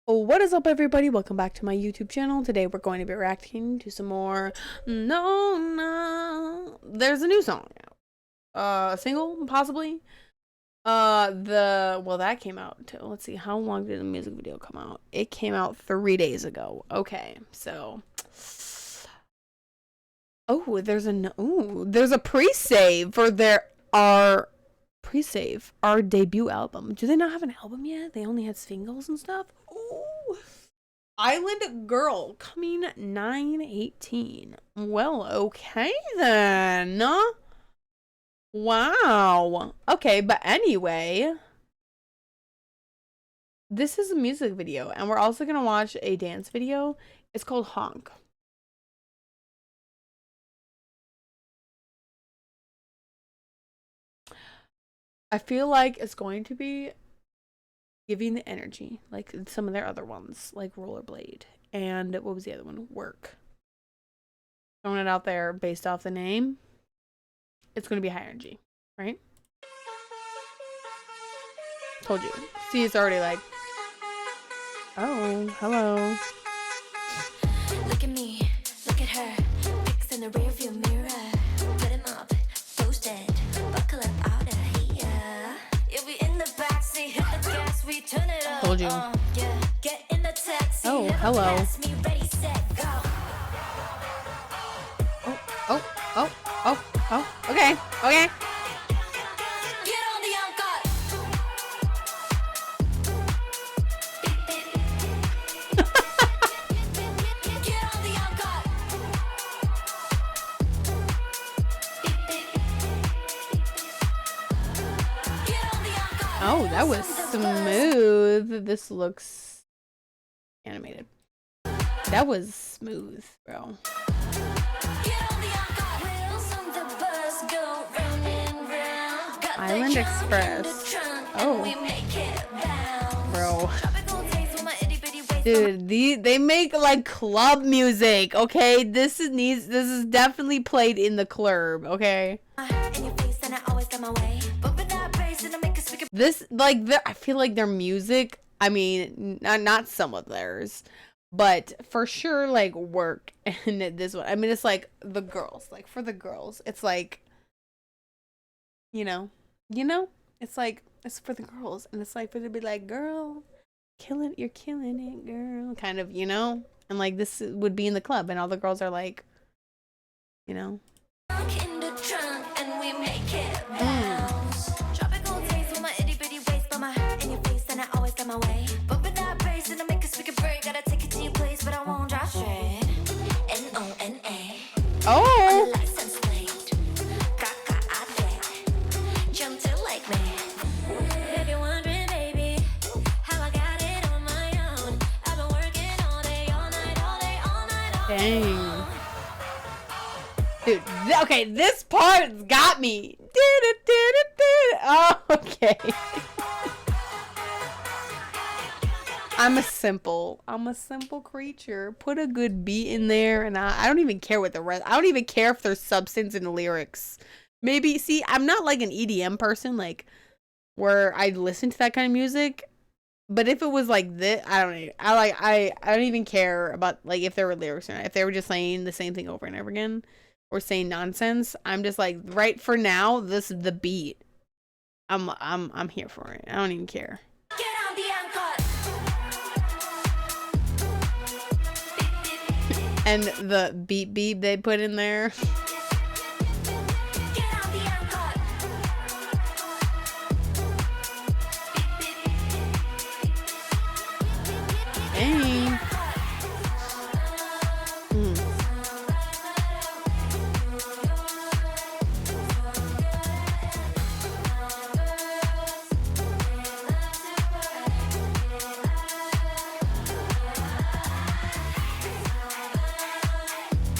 What is up, everybody? Welcome back to my YouTube channel. Today we're going to be reacting to some more Nona. There's a new song out. Single, possibly. That came out too. Let's see, how long did the music video come out? It came out 3 days ago. Okay, so there's a pre-save for our debut album. Do they not have an album yet? They only had singles and stuff. Ooh. Island Girl coming 9/18. Well, okay then. Wow. Okay, but anyway, this is a music video, and we're also gonna watch a dance video. It's called Honk. I feel like it's going to be giving the energy like some of their other ones, like Rollerblade and what was the other one? Work. Throwing it out there based off the name. It's going to be high energy, right? Told you. See, it's already like, oh, hello. Look at me, look at her. Pics in the rearview mirror. Put him up, toasted. Buckle up out of here. You'll be in the backseat, hit the gas, we turn it up. Told you. Yeah. Get in the taxi. Oh, hello. Me, ready, set, go. Okay. Get on the encore. Get on the encore. Get on the encore. Oh, that was smooth. This looks animated. That was smooth, bro. Island Express. Oh, bro. Dude, they make like club music. Okay, this is definitely played in the club. Okay. This I feel like their music. I mean, not some of theirs, but for sure like Work and this one. I mean, it's like the girls. Like for the girls, it's like, you know, it's like it's for the girls, and it's like for to be like, girl, you're killing it, girl, kind of, and like this would be in the club, and all the girls are like, in the trunk and we make it bounce. Tropical taste with my itty bitty waist, but my heart in your face, and I always got my way. Bumping that bass and I make a speaker break. Gotta take it to your place, but I won't drive straight. Nona. oh, License plate. Gaga out there. Jump to like me. If you're wondering, baby, how I got it on my own. I've been working all day, all night, all day, all night, all dang. Dude, okay, this part's got me. Oh, okay. I'm a simple creature. Put a good beat in there, and I don't even care what the rest. I don't even care if there's substance in the lyrics. Maybe, see, I'm not like an EDM person, like where I listen to that kind of music. But if it was like this, I don't know. I don't even care about like if there were lyrics or not. If they were just saying the same thing over and over again, or saying nonsense, I'm just like, right for now, this is the beat. I'm here for it. I don't even care. Get on the encore. And the beep beep they put in there. Get on the encore. Dang.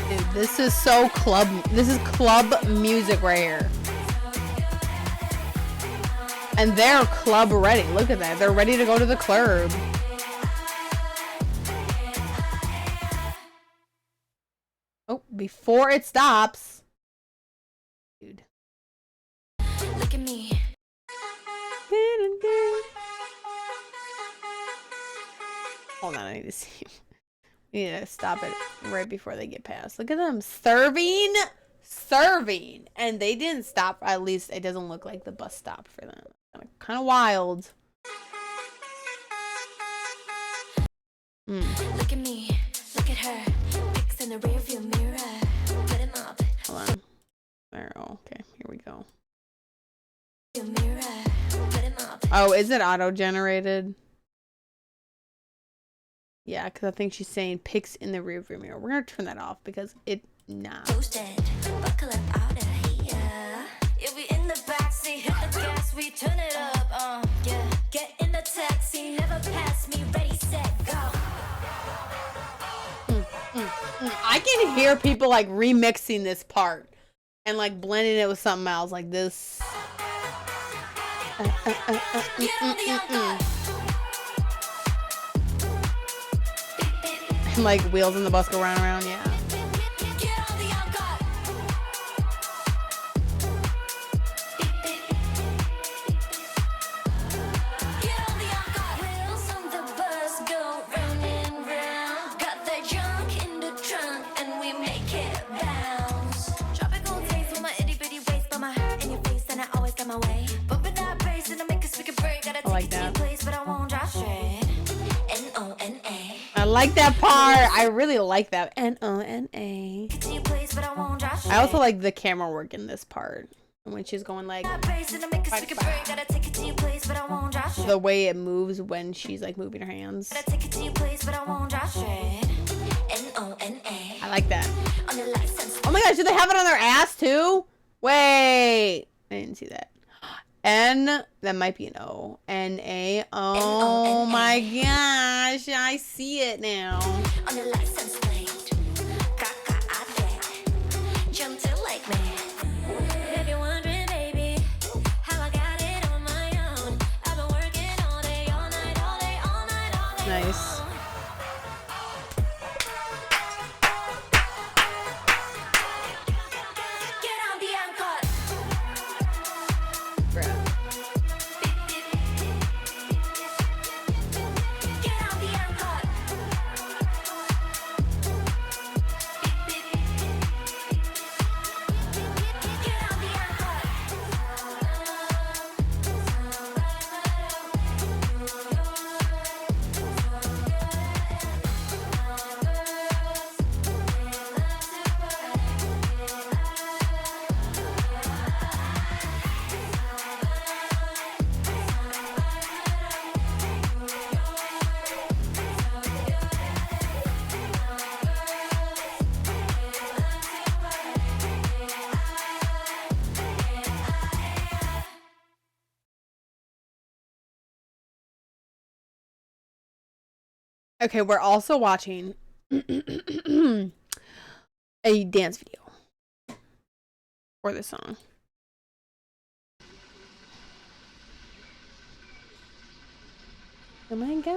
Dude, this is so club. This is club music right here. And they're club ready. Look at that. They're ready to go to the club. Oh, before it stops. Dude. Look at me. Hold on, I need to see. We need to stop it right before they get past. Look at them serving, and they didn't stop. At least it doesn't look like the bus stopped for them. Kind of wild. Look at me, look at her. Pics in the rearview mirror. Put him up. Hold on. There. Okay, here we go. Mirror. Put him up. Oh, is it auto-generated? Yeah, because I think she's saying pics in the rearview mirror. We're gonna turn that off because nah. Posted. Buckle up out of here. If we in the backseat, hit the gas, we turn it up. Yeah. Get in the taxi, never pass me. Ready, set, go. I can hear people like remixing this part and like blending it with something else like this. And like wheels in the bus go round and round, yeah. I like that. I like that part. I really like that. N-O-N-A. I also like the camera work in this part. When she's going like the way it moves when she's like moving her hands. I like that. Oh my gosh, do they have it on their ass too? Wait, I didn't see that. N, that might be an O. N-A. Oh my gosh, I see it now. On your license plate, jump to like me. If you're wondering, baby, how I got it on my own, I've been working all day, all night, all day, all night, all day. Nice. Okay, we're also watching a dance video for this song. Oh my gosh.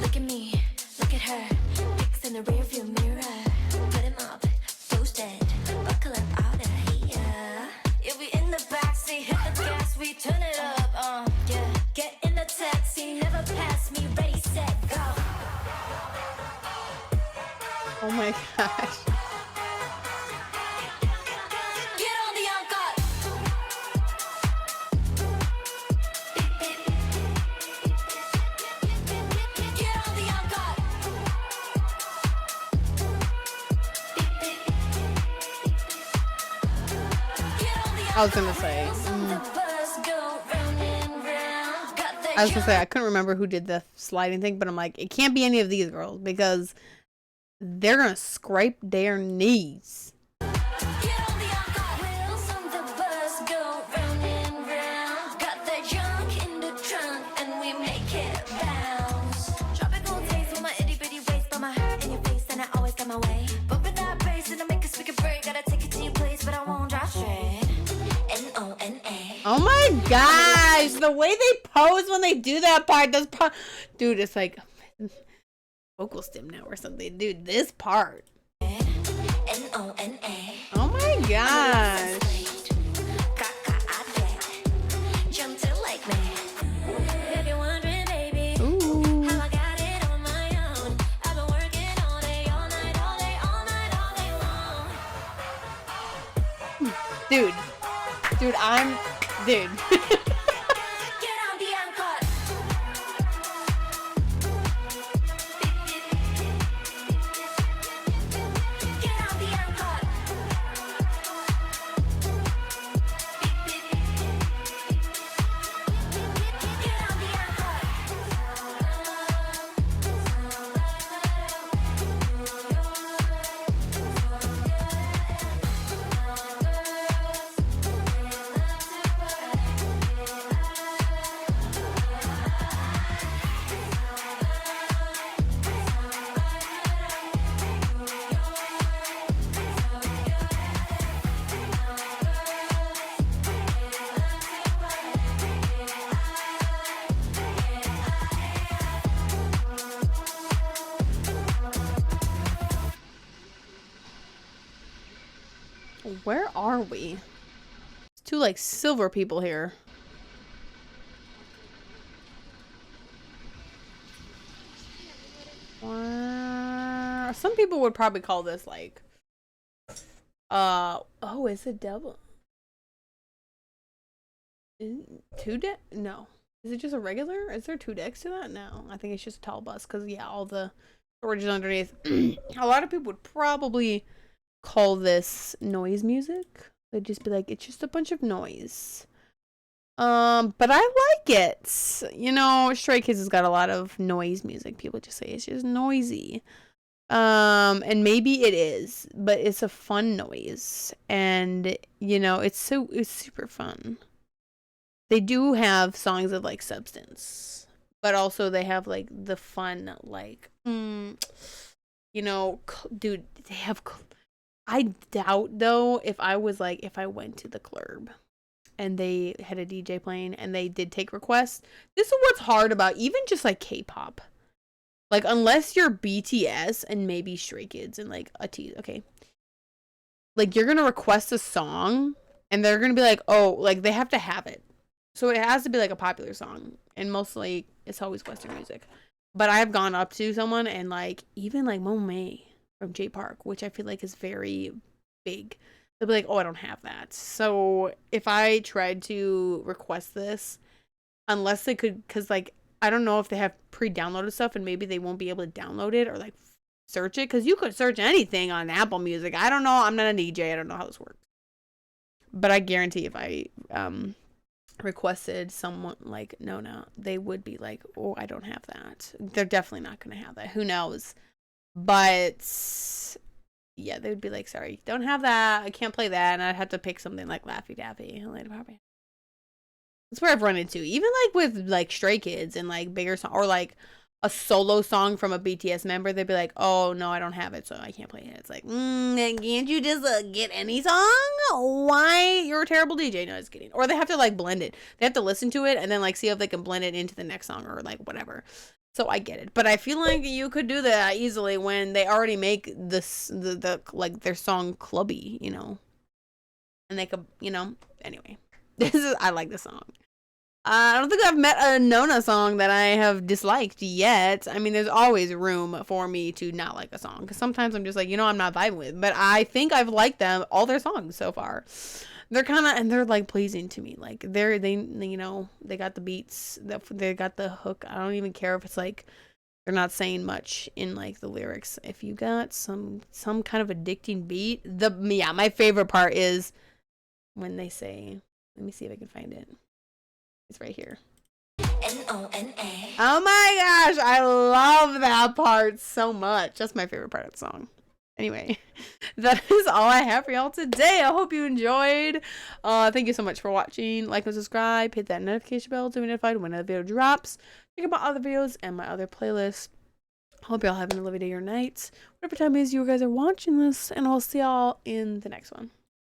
Look at me, look at her. Pics in the rearview mirror. Put him up, posted. Buckle up out of here. If we in the backseat, hit the gas, we turn it up. Yeah. Get in the taxi, never pass me. Ready, set, go. Oh my gosh. Get on the encore. Get on the encore. I was gonna say. I was gonna say I couldn't remember who did the sliding thing, but I'm like, it can't be any of these girls because they're gonna scrape their knees. Oh my gosh, the way they pose when they do that part, dude, it's like vocal stim now or something. Dude, this part. Oh my gosh. Dude. Dude, dude. Get on the uncut. Get on the uncut. Get on the Where are we? There's two like silver people here. Some people would probably call this like oh, is it double? Two deck? No. Is it just a regular? Is there two decks to that? No. I think it's just a tall bus because yeah, all the storage is underneath. A lot of people would probably call this noise music. They'd just be like, it's just a bunch of noise. But I like it. You know, Stray Kids has got a lot of noise music. People just say it's just noisy. And maybe it is, but it's a fun noise. And, you know, it's super fun. They do have songs of like substance, but also they have like the fun, like, you know, dude, they have, I doubt though, if I went to the clerb and they had a DJ playing and they did take requests, this is what's hard about even just like K-pop. Like, unless you're BTS and maybe Stray Kids and like okay. Like, you're gonna request a song and they're gonna be like, oh, like they have to have it. So it has to be like a popular song. And mostly it's always Western music. But I've gone up to someone and like, even like Monet from J Park, which I feel like is very big. They'll be like, oh, I don't have that. So if I tried to request this, unless they could, because like, I don't know if they have pre-downloaded stuff and maybe they won't be able to download it or like search it. Because you could search anything on Apple Music. I don't know. I'm not a DJ. I don't know how this works. But I guarantee if I requested someone like Nona, they would be like, oh, I don't have that. They're definitely not going to have that. Who knows? But yeah, they would be like, sorry, don't have that. I can't play that. And I'd have to pick something like Laffy Daffy. That's where I've run into. Even like with like Stray Kids and like bigger song or like a solo song from a BTS member, they'd be like, oh no, I don't have it, so I can't play it. It's like, can't you just get any song? Why? You're a terrible DJ. No, just kidding. Or they have to like blend it. They have to listen to it and then like see if they can blend it into the next song or like whatever. So I get it. But I feel like you could do that easily when they already make this the like their song clubby, you know. And they could, you know, anyway. I like this song. I don't think I've met a Nona song that I have disliked yet. I mean, there's always room for me to not like a song. Because sometimes I'm just like, you know, I'm not vibing with. But I think I've liked them, all their songs so far. They're kind of, and they're like pleasing to me. Like, they you know, they got the beats. They got the hook. I don't even care if it's like, they're not saying much in like the lyrics. If you got some kind of addicting beat. My favorite part is when they say, let me see if I can find it. It's right here. N-O-N-A. Oh my gosh, I love that part so much. That's my favorite part of the song. Anyway, that is all I have for y'all today. I hope you enjoyed. Thank you so much for watching. Like and subscribe. Hit that notification bell to be notified when another video drops. Check out my other videos and my other playlists. Hope y'all having a lovely day or night. Whatever time it is you guys are watching this. And I'll see y'all in the next one.